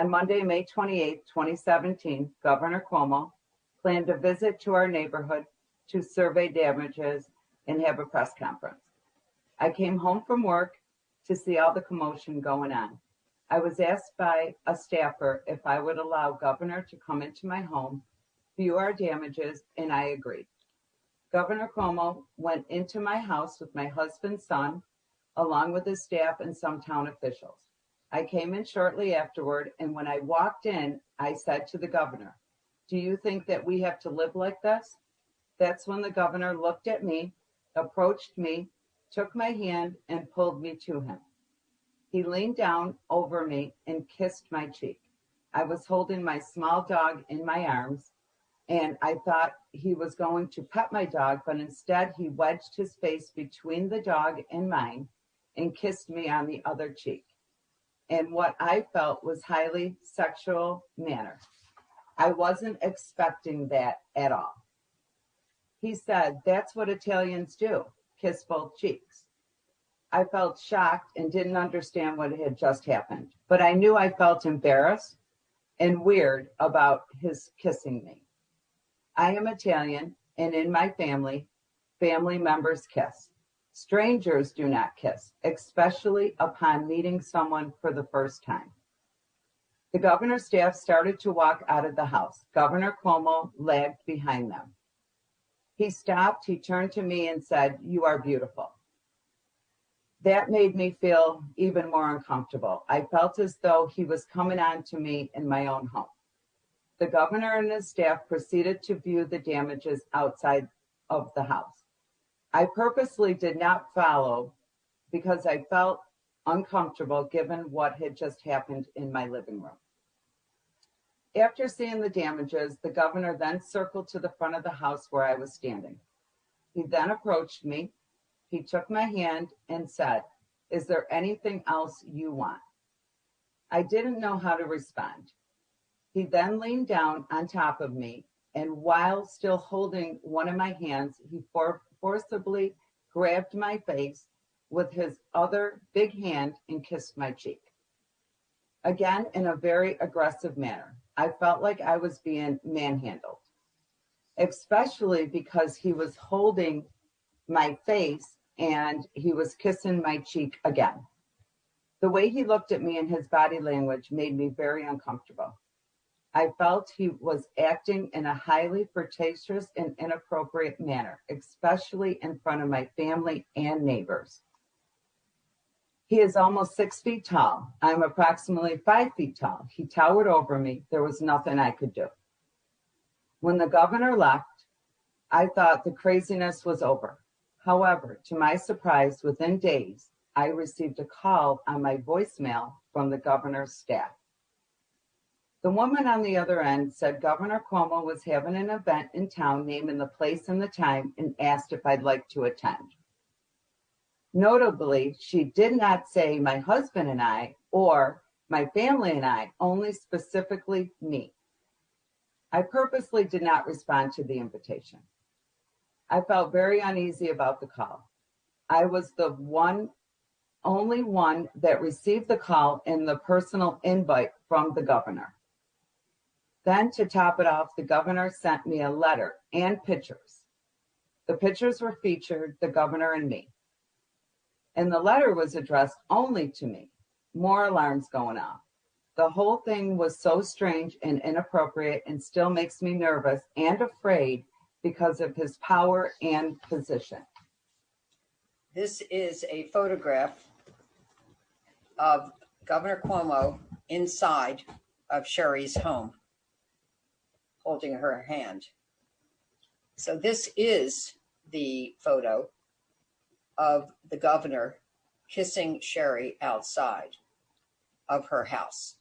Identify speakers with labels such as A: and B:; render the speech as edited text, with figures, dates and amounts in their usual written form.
A: On Monday, May 28, 2017, Governor Cuomo planned a visit to our neighborhood to survey damages and have a press conference. I came home from work to see all the commotion going on. I was asked by a staffer if I would allow Governor to come into my home, view our damages, and I agreed. Governor Cuomo went into my house with my husband's son, along with his staff and some town officials. I came in shortly afterward, and when I walked in, I said to the governor, "Do you think that we have to live like this?" That's when the governor looked at me, approached me, took my hand, and pulled me to him. He leaned down over me and kissed my cheek. I was holding my small dog in my arms, and I thought he was going to pet my dog, but instead he wedged his face between the dog and mine and kissed me on the other cheek in what I felt was highly sexual manner. I wasn't expecting that at all. He said, "That's what Italians do, kiss both cheeks." I felt shocked and didn't understand what had just happened, but I knew I felt embarrassed and weird about his kissing me. I am Italian, and in my family, family members kiss. Strangers do not kiss, especially upon meeting someone for the first time. The governor's staff started to walk out of the house. Governor Cuomo lagged behind them. He stopped, he turned to me and said, "You are beautiful." That made me feel even more uncomfortable. I felt as though he was coming on to me in my own home. The governor and his staff proceeded to view the damages outside of the house. I purposely did not follow because I felt uncomfortable given what had just happened in my living room. After seeing the damages, the governor then circled to the front of the house where I was standing. He then approached me. He took my hand and said, "Is there anything else you want?" I didn't know how to respond. He then leaned down on top of me, and while still holding one of my hands, he forcibly grabbed my face with his other big hand and kissed my cheek. Again, in a very aggressive manner. I felt like I was being manhandled, especially because he was holding my face and he was kissing my cheek again. The way he looked at me and his body language made me very uncomfortable. I felt he was acting in a highly flirtatious and inappropriate manner, especially in front of my family and neighbors. He is almost 6 feet tall. I'm approximately 5 feet tall. He towered over me. There was nothing I could do. When the governor left, I thought the craziness was over. However, to my surprise, within days, I received a call on my voicemail from the governor's staff. The woman on the other end said Governor Cuomo was having an event in town, naming the place and the time, and asked if I'd like to attend. Notably, she did not say my husband and I or my family and I, only specifically me. I purposely did not respond to the invitation. I felt very uneasy about the call. I was the only one that received the call and the personal invite from the governor. Then, to top it off, the governor sent me a letter and pictures. The pictures were featured the governor and me. And the letter was addressed only to me. More alarms going off. The whole thing was so strange and inappropriate and still makes me nervous and afraid because of his power and position.
B: This is a photograph of Governor Cuomo inside of Sherry's home, holding her hand. So this is the photo of the governor kissing Sherry outside of her house.